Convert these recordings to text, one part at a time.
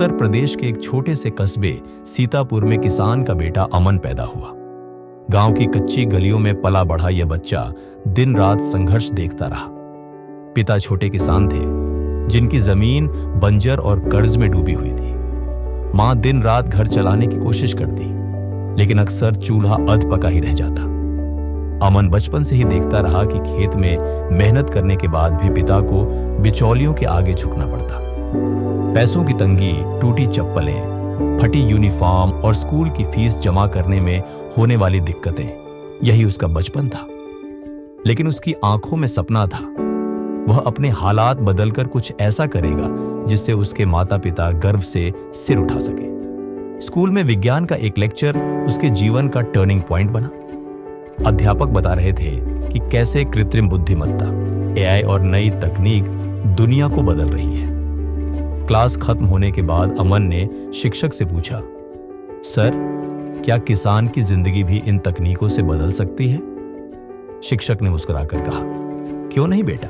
उत्तर प्रदेश के एक छोटे से कस्बे सीतापुर में किसान का बेटा अमन पैदा हुआ। गांव की कच्ची गलियों में पला बढ़ा यह बच्चा दिन रात संघर्ष देखता रहा। पिता छोटे किसान थे जिनकी जमीन बंजर और कर्ज में डूबी हुई थी। मां दिन रात घर चलाने की कोशिश करती, लेकिन अक्सर चूल्हा अध पका ही रह जाता। अमन बचपन से ही देखता रहा कि खेत में मेहनत करने के बाद भी पिता को बिचौलियों के आगे झुकना पड़ता। पैसों की तंगी, टूटी चप्पलें, फटी यूनिफॉर्म और स्कूल की फीस जमा करने में होने वाली दिक्कतें, यही उसका बचपन था। लेकिन उसकी आंखों में सपना था। वह अपने हालात बदलकर कुछ ऐसा करेगा जिससे उसके माता पिता गर्व से सिर उठा सके। स्कूल में विज्ञान का एक लेक्चर उसके जीवन का टर्निंग पॉइंट बना। अध्यापक बता रहे थे कि कैसे कृत्रिम बुद्धिमत्ता, एआई और नई तकनीक दुनिया को बदल रही है। क्लास खत्म होने के बाद अमन ने शिक्षक से पूछा, सर, क्या किसान की जिंदगी भी इन तकनीकों से बदल सकती है? शिक्षक ने मुस्कुराकर कहा, क्यों नहीं बेटा,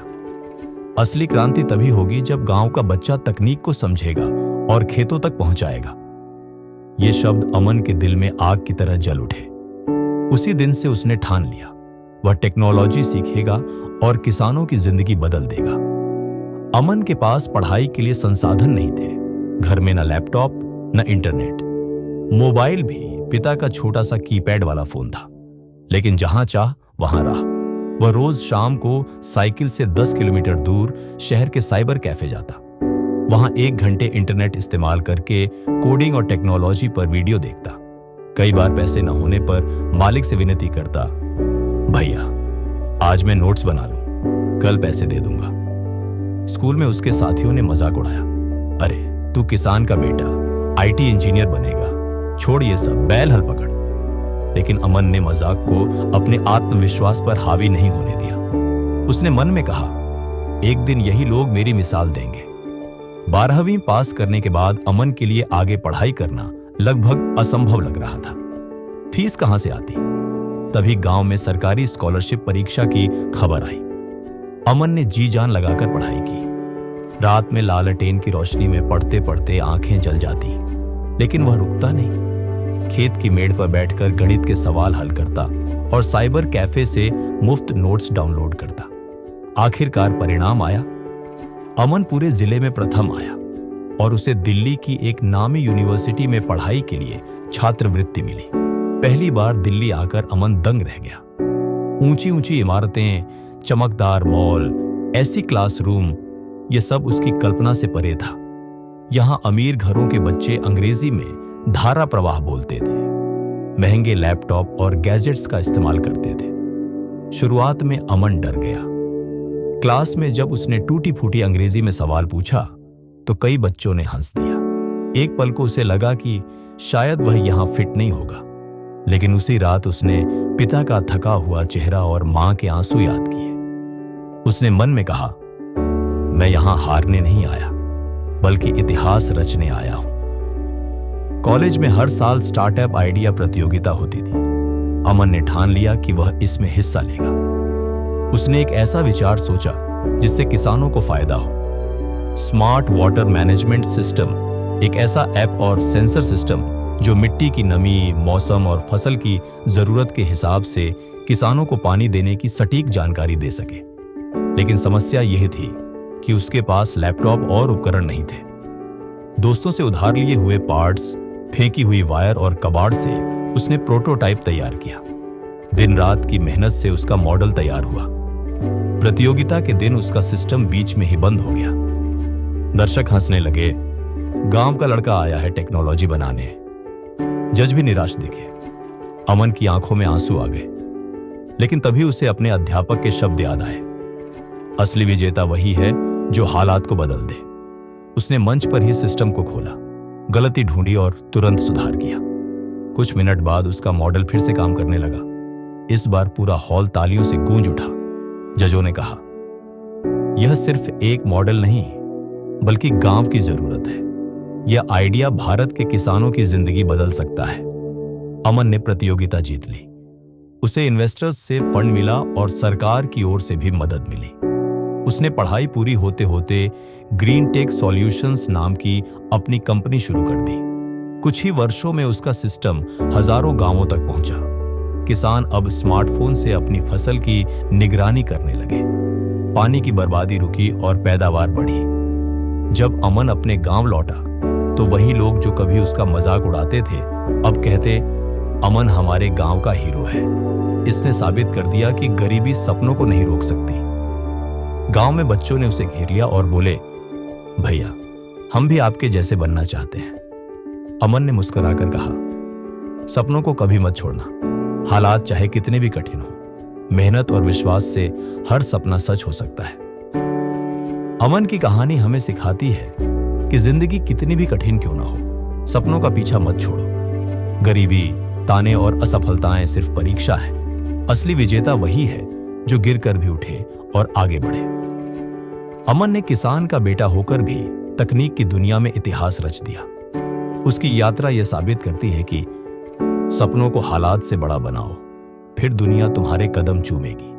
असली क्रांति तभी होगी जब गांव का बच्चा तकनीक को समझेगा और खेतों तक पहुंचाएगा। ये शब्द अमन के दिल में आग की तरह जल उठे। उसी दिन से उसने ठान लिया, वह टेक्नोलॉजी सीखेगा और किसानों की जिंदगी बदल देगा। अमन के पास पढ़ाई के लिए संसाधन नहीं थे। घर में न लैपटॉप न इंटरनेट, मोबाइल भी पिता का छोटा सा कीपैड वाला फोन था। लेकिन जहां चाह वहां रहा। वह रोज शाम को साइकिल से 10 किलोमीटर दूर शहर के साइबर कैफे जाता। वहां 1 घंटे इंटरनेट इस्तेमाल करके कोडिंग और टेक्नोलॉजी पर वीडियो देखता। कई बार पैसे न होने पर मालिक से विनती करता, भैया आज मैं नोट्स बना लूं, कल पैसे दे दूंगा। स्कूल में उसके साथियों ने मजाक उड़ाया, अरे तू किसान का बेटा आईटी इंजीनियर बनेगा, छोड़ ये सब, बैल हल पकड़। लेकिन अमन ने मजाक को अपने आत्मविश्वास पर हावी नहीं होने दिया। उसने मन में कहा, एक दिन यही लोग मेरी मिसाल देंगे। 12वीं पास करने के बाद अमन के लिए आगे पढ़ाई करना लगभग असंभव लग रहा था। फीस कहां से आती? तभी गांव में सरकारी स्कॉलरशिप परीक्षा की खबर आई। अमन ने जी जान लगाकर पढ़ाई की। रात में लालटेन की रोशनी में पढ़ते पढ़ते आंखें जल जाती, लेकिन वह रुकता नहीं। खेत की मेड़ पर बैठकर गणित के सवाल हल करता और साइबर कैफे से मुफ्त नोट्स डाउनलोड करता। आखिरकार परिणाम आया। अमन पूरे जिले में प्रथम आया और उसे दिल्ली की एक नामी यूनिवर्सिटी में पढ़ाई के लिए छात्रवृत्ति मिली। पहली बार दिल्ली आकर अमन दंग रह गया। ऊंची ऊंची इमारतें, चमकदार मॉल, ऐसी क्लासरूम, ये सब उसकी कल्पना से परे था। यहां अमीर घरों के बच्चे अंग्रेजी में धारा प्रवाह बोलते थे, महंगे लैपटॉप और गैजेट्स का इस्तेमाल करते थे। शुरुआत में अमन डर गया। क्लास में जब उसने टूटी फूटी अंग्रेजी में सवाल पूछा तो कई बच्चों ने हंस दिया। एक पल को उसे लगा कि शायद वह यहां फिट नहीं होगा। लेकिन उसी रात उसने पिता का थका हुआ चेहरा और मां के आंसू याद किए। उसने मन में कहा, मैं यहां हारने नहीं आया, बल्कि इतिहास रचने आया हूं। कॉलेज में हर साल स्टार्टअप आइडिया प्रतियोगिता होती थी। अमन ने ठान लिया कि वह इसमें हिस्सा लेगा। उसने एक ऐसा विचार सोचा जिससे किसानों को फायदा हो। स्मार्ट वाटर मैनेजमेंट सिस्टम, एक ऐसा ऐप और सेंसर सिस्टम जो मिट्टी की नमी, मौसम और फसल की जरूरत के हिसाब से किसानों को पानी देने की सटीक जानकारी दे सके। लेकिन समस्या यह थी कि उसके पास लैपटॉप और उपकरण नहीं थे। दोस्तों से उधार लिए हुए पार्ट्स, फेंकी हुई वायर और कबाड़ से उसने प्रोटोटाइप तैयार किया। दिन रात की मेहनत से उसका मॉडल तैयार हुआ। प्रतियोगिता के दिन उसका सिस्टम बीच में ही बंद हो गया। दर्शक हंसने लगे, गांव का लड़का आया है टेक्नोलॉजी बनाने। जज भी निराश दिखे। अमन की आंखों में आंसू आ गए। लेकिन तभी उसे अपने अध्यापक के शब्द याद आए, असली विजेता वही है जो हालात को बदल दे। उसने मंच पर ही सिस्टम को खोला, गलती ढूंढी और तुरंत सुधार किया। कुछ मिनट बाद उसका मॉडल फिर से काम करने लगा। इस बार पूरा हॉल तालियों से गूंज उठा। जजों ने कहा, यह सिर्फ एक मॉडल नहीं बल्कि गांव की जरूरत है। यह आइडिया भारत के किसानों की जिंदगी बदल सकता है। अमन ने प्रतियोगिता जीत ली। उसे इन्वेस्टर्स से फंड मिला और सरकार की ओर से भी मदद मिली। उसने पढ़ाई पूरी होते होते ग्रीन टेक सॉल्यूशंस नाम की अपनी कंपनी शुरू कर दी। कुछ ही वर्षों में उसका सिस्टम हजारों गांवों तक पहुंचा। किसान अब स्मार्टफोन से अपनी फसल की निगरानी करने लगे। पानी की बर्बादी रुकी और पैदावार बढ़ी। जब अमन अपने गांव लौटा तो वही लोग जो कभी उसका मजाक उड़ाते थे अब कहते, अमन हमारे गांव का हीरो है। इसने साबित कर दिया कि गरीबी सपनों को नहीं रोक सकती। गांव में बच्चों ने उसे घेर लिया और बोले, भैया हम भी आपके जैसे बनना चाहते हैं। अमन ने मुस्कुराकर कहा, सपनों को कभी मत छोड़ना। हालात चाहे कितने भी कठिन हो, मेहनत और विश्वास से हर सपना सच हो सकता है। अमन की कहानी हमें सिखाती है कि जिंदगी कितनी भी कठिन क्यों ना हो, सपनों का पीछा मत छोड़ो। गरीबी, ताने और असफलताएं सिर्फ परीक्षा है। असली विजेता वही है जो गिरकर भी उठे और आगे बढ़े। अमन ने किसान का बेटा होकर भी तकनीक की दुनिया में इतिहास रच दिया। उसकी यात्रा यह साबित करती है कि सपनों को हालात से बड़ा बनाओ, फिर दुनिया तुम्हारे कदम चूमेगी।